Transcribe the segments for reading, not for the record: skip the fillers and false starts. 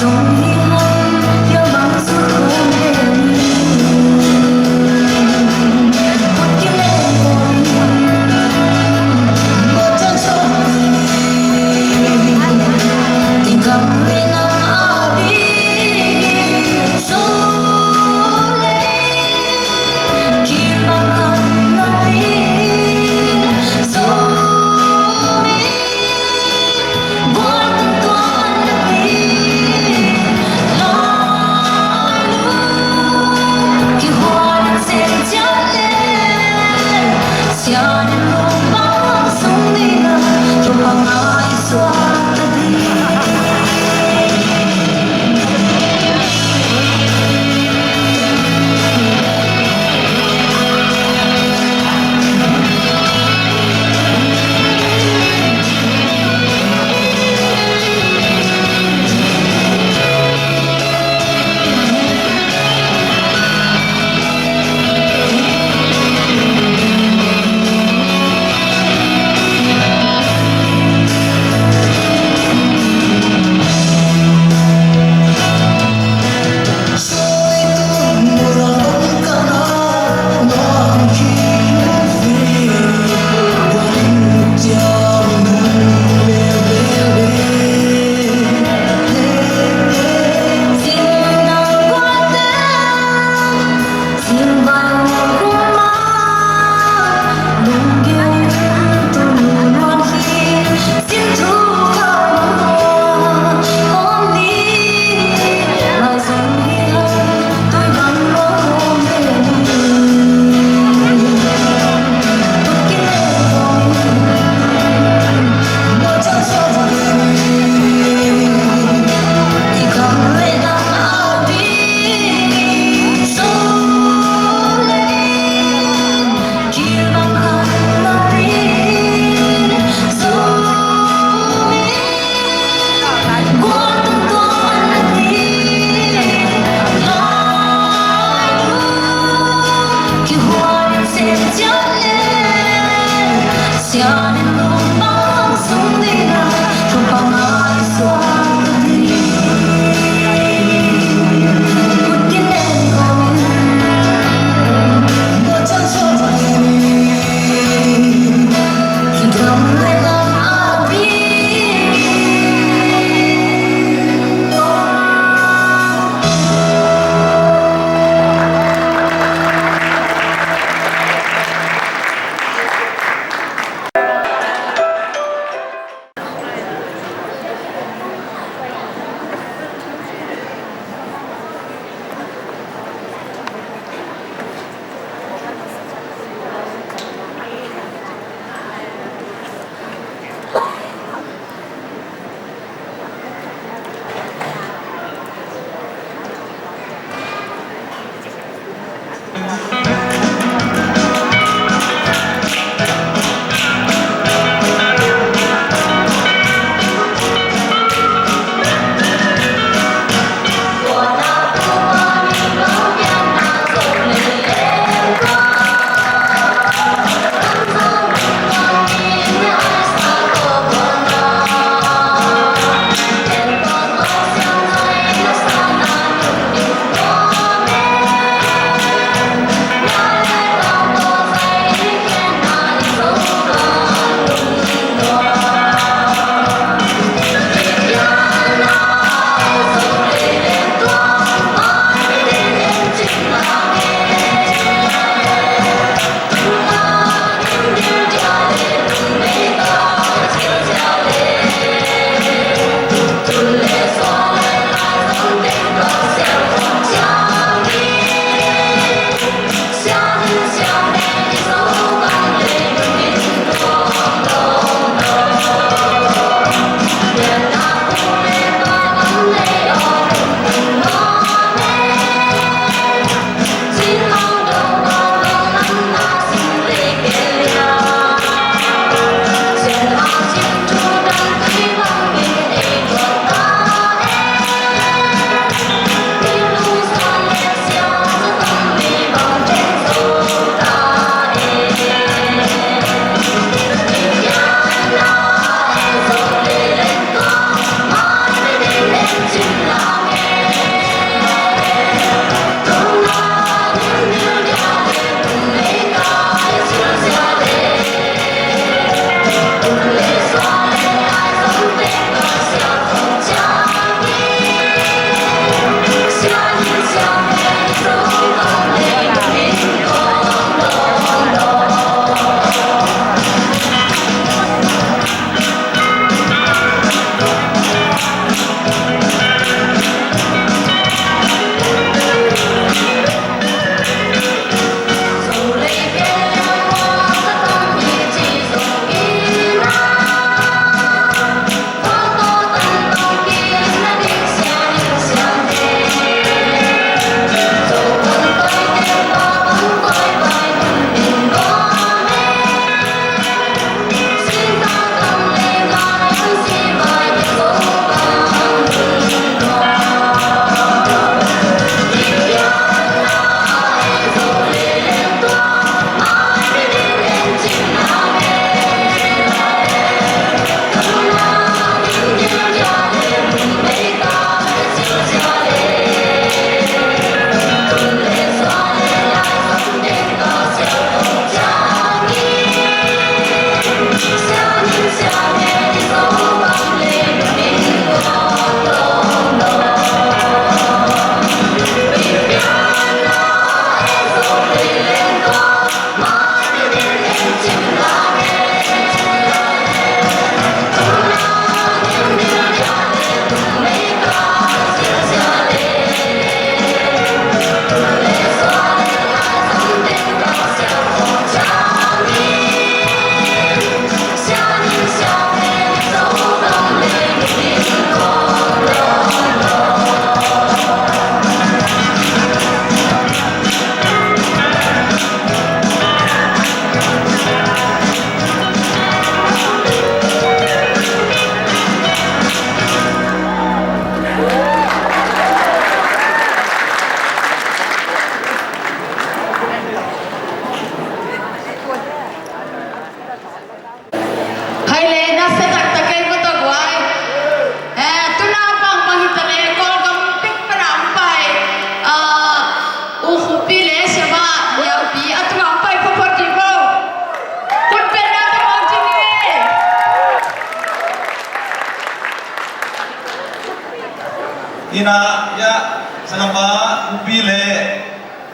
rồi hôn theo bóng suốt hôn đêm một cái lệ một chân sông tình cảm bên ông đi sole khi bằng hận nói sole buồn tuôn đi ina ya sangamba upile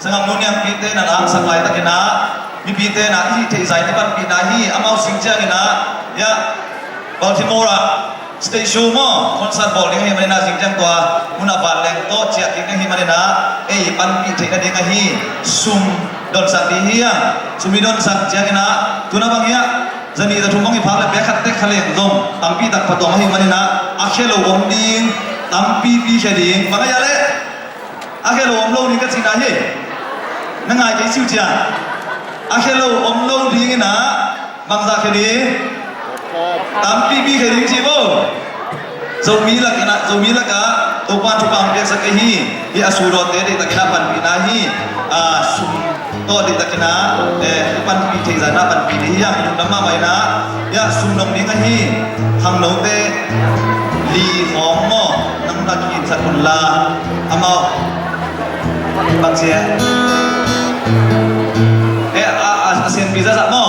sangam nunyang pite na lang sanglay takina mi pite na hi te zai ni ban pinahi amau singja ina ya Baltimore station mo concert ball ni manina singjang tua muna baleng to chia ki ni manina pan pi thei na ding hi sum don sak di hiang sumidon sak chia ina tuna bang ya zani da thumong i phak le be khat te khale dom ampi tak patong hi manina akhelo om ding ampi pi khading bang ya le akhelo om lo ni ka sina hi nangai ke siu chia akhelo om lo ding ina bang za khadi tampi bi khading chi bo zomi la ka topan thupam pek sakahi hi asuro te de takina pan pina hi sum to de takina pan pi thei jana pan pi hi yang num ma mai na ya sum nong ni ka hi hang no te li hom mo nang na ki sakun la amao bang sia asian pizza sa mo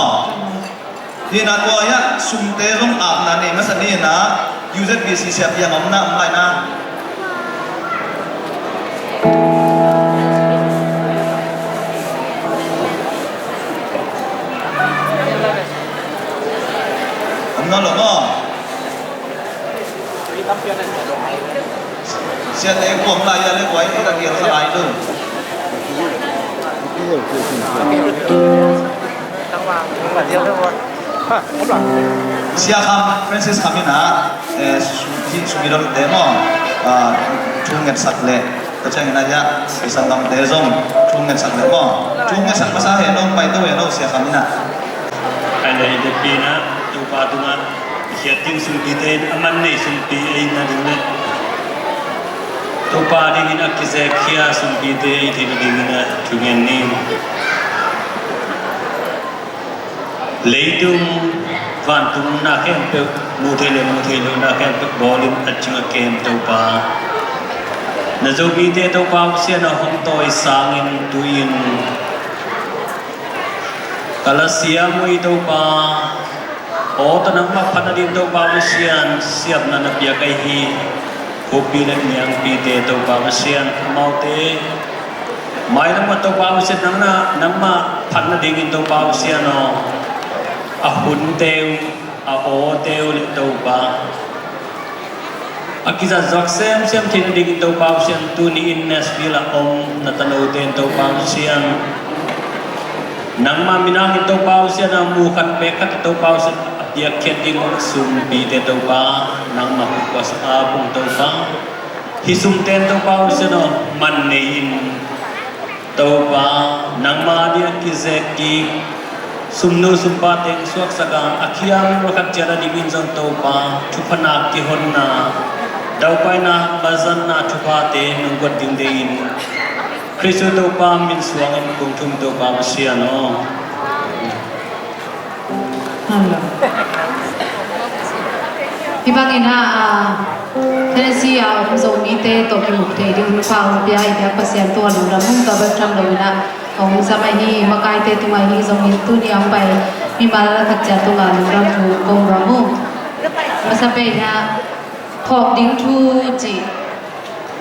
di na ko ya sum te rong ap na ne ma sa ni na user bc siap yang om na mai na om na lo mo siap le ko la ya le wai ta ki sa ai lu siakam Francis Kamina sumiron demo chunget sakle kacang aja isang dam dezong chunget sakle mo chunget sak masa henong pai to henong siakamina ada ide pina tu patungan siating sumpiten aman ne sumpi ina dinne tu pa dingin akise kia sumpite ite dingina chungen ni leitung van tum na kem pe muthele na kem pe bolin achunga kem to pa na zo bi te to pa sia na hom toy sangin tuin kalasia mo ito pa o tanang mapanadin to pa sian siap na napia kay hi hopi na niyang pite to pa sian maute mai na to pa sian nang ma panadin to pa sian no ahun teu a o teu le to ba akiza zaksem sem tin ding to ba sian tu ni in Nashville om na tanaw ten to ba sian nang ma minang to ba sian na mu khat pe khat to ba sian dia khet ding sum bi te to ba nang ma kwas a pung to ba hi sum ten to ba sian no man nei in to ba nang ma dia ki zeki sumno sumpa teng suak sagang akhiam rokat jara divin jong topa thupana ki honna daupai na bazan na thupa te nunggot ding dein kristo topa min suangin kung thum topa masiano ibangina Tennessee zo mi te to ki mukte di pa pia ida pasien to lo ramung ka ba tham lo na ong samai hi makai te tungai hi zo mi tu ni ang pai mi mala thak cha tu ga lo ram thu kong ramu masa pe na thok ding thu ji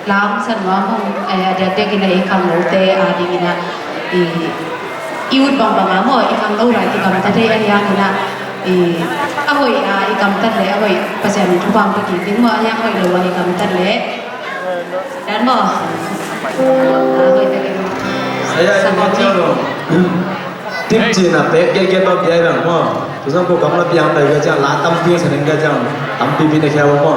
lam san wa hong ai da te ki nei khang lo te a di na iut bang bang mo i khang lo rai ti kam ta te ai ya ni na ahoi i kam tan le ahoi pasien thu bang ki ting ma ya hoi lo i kam tan le dan mo ahoi te ki saya ini calo tim Cina pek get bab jaya bang mo tu sang ko kamla piang dai ga jang la tam pi sen ga jang tam pi ne kya mo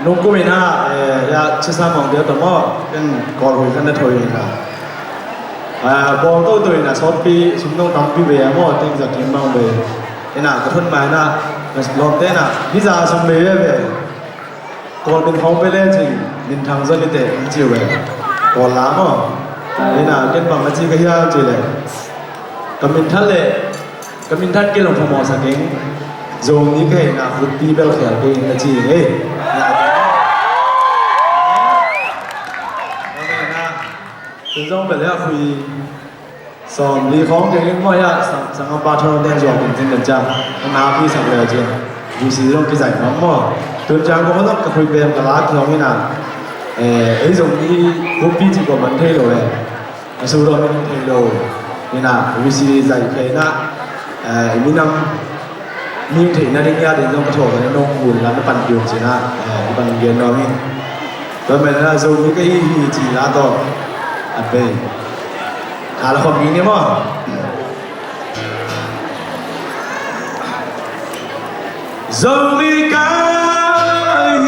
nung ko mina ya chisa mong dia tomo kan kol hui kan thoi na bol to tui na sot pi sum nong tam pi ve mo ting za tim bang ve ina ka thon mai na lom te na visa sum ve ve kol bin hong pe le ching min thang zo li te chi ve kol la mo ina ken bang ma chi ka ya chi le kamin than le kamin than ke long mo sa keng zong ni ke na hut pi bel khel ke na chi e chúng tôi phải là khi sòng đi khóng cái mọi ạ sang ông ba thôn đen giọt trên đền trang ông nào khi sang về chưa vì gì đâu cái giải phóng mà đền trang có rất cái khối bèn cái lá kiểu như nào ấy dùng đi cũng phi chỉ có vấn đề rồi sau đó mình thấy rồi như nào vì gì giải cái na những năm nhưng thì na đến nhà đến trong chỗ cái nông buồn là nóปั่นđường chỉ naปั่นเย็นđó mình rồi mình là dùng những cái chỉ là to anh về là không nghĩ nữa mà dẫu đi cái